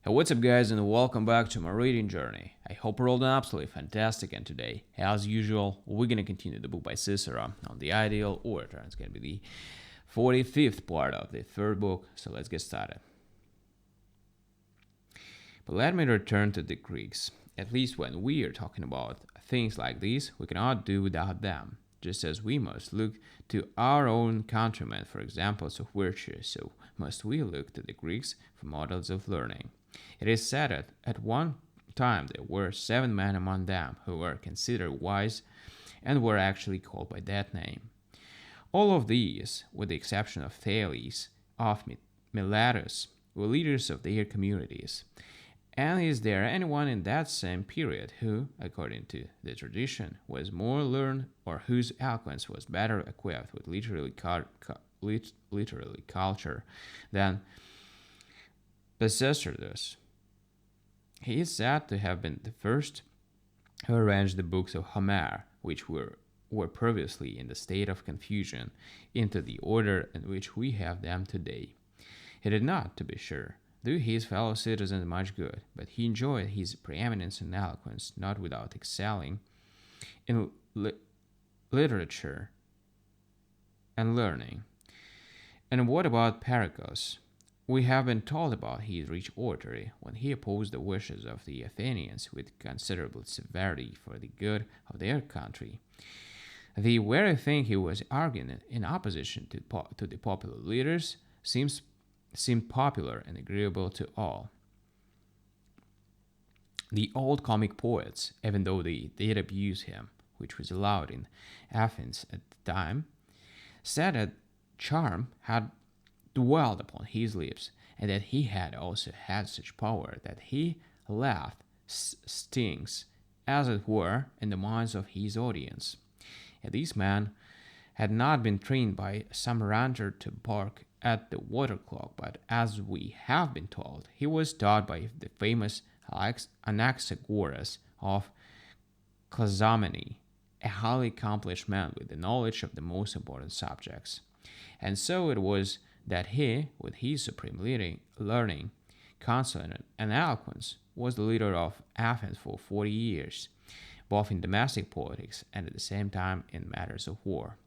Hey, what's up, guys, and welcome back to my reading journey. I hope you're all doing absolutely fantastic, and today, as usual, we're gonna continue the book by Cicero on the ideal orator. It's gonna be the 45th part of the third book, so let's get started. But let me return to the Greeks. At least when we are talking about things like these, we cannot do without them. Just as we must look to our own countrymen for examples of virtue, so must we look to the Greeks for models of learning. It is said that at one time there were 7 men among them who were considered wise and were actually called by that name. All of these, with the exception of Thales of Miletus, were leaders of their communities. And is there anyone in that same period who, according to the tradition, was more learned or whose eloquence was better equipped with literary culture than Pisistratus? He is said to have been the first who arranged the books of Homer, which were previously in the state of confusion, into the order in which we have them today. He did not, to be sure, do his fellow citizens much good, but he enjoyed his preeminence in eloquence, not without excelling in literature and learning. And what about Pericles? We have been told about his rich oratory when he opposed the wishes of the Athenians with considerable severity for the good of their country. The very thing he was arguing in opposition to the popular leaders seemed popular and agreeable to all. The old comic poets, even though they did abuse him, which was allowed in Athens at the time, said that charm had dwelled upon his lips, and that he had also had such power that he left stings, as it were, in the minds of his audience. And this man had not been trained by some ranter to bark at the water clock, but as we have been told, he was taught by the famous Anaxagoras of Clazomenae, a highly accomplished man with the knowledge of the most important subjects. And so it was that he, with his supreme learning, counsel, and eloquence, was the leader of Athens for 40 years, both in domestic politics and at the same time in matters of war.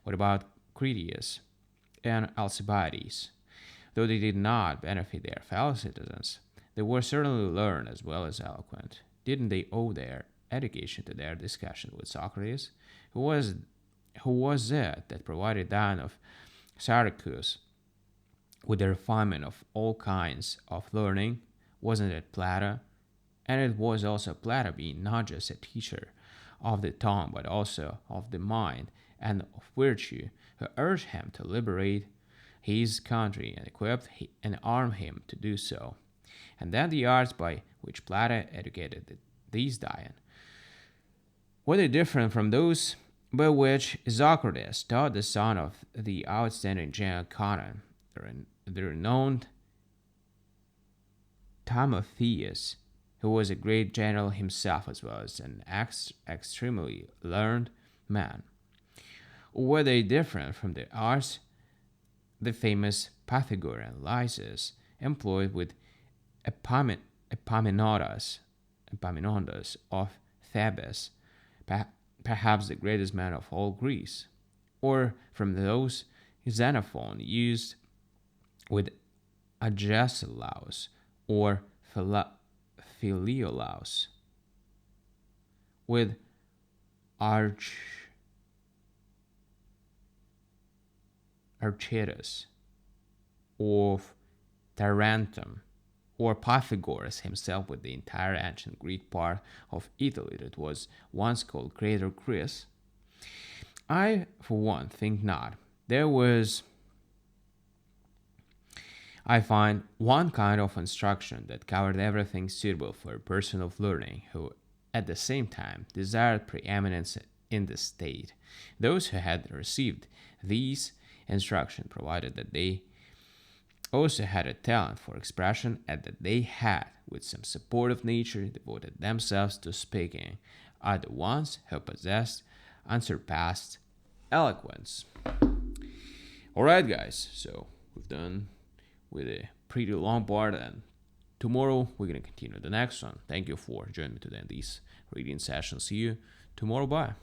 What about Critias and Alcibiades? Though they did not benefit their fellow citizens, they were certainly learned as well as eloquent. Didn't they owe their education to their discussion with Socrates? Who was it that provided Dion of Syracuse with the refinement of all kinds of learning? Wasn't it Plato? And it was also Plato being not just a teacher of the tongue, but also of the mind and of virtue, who urged him to liberate his country and equipped and armed him to do so. And then the arts by which Plato educated these Dion were they different from those by which Socrates taught the son of the outstanding general Conon, the renowned Timotheus, who was a great general himself as well as an extremely learned man? Or were they different from the arts the famous Pythagorean Lysis employed with Epaminondas of Thebes, perhaps the greatest man of all Greece? Or from those Xenophon used with Agesilaus or Philolaus, with Archytas of Tarentum, or Pythagoras himself with the entire ancient Greek part of Italy that was once called Greater Greece? I, for one, think not. I find one kind of instruction that covered everything suitable for a person of learning who, at the same time, desired preeminence in the state. Those who had received these instruction provided that they also had a talent for expression, and that they had, with some support of nature, devoted themselves to speaking, are the ones who possessed unsurpassed eloquence. Alright, guys, so we've done with a pretty long part, and tomorrow we're going to continue the next one. Thank you for joining me today in these reading sessions. See you tomorrow. Bye.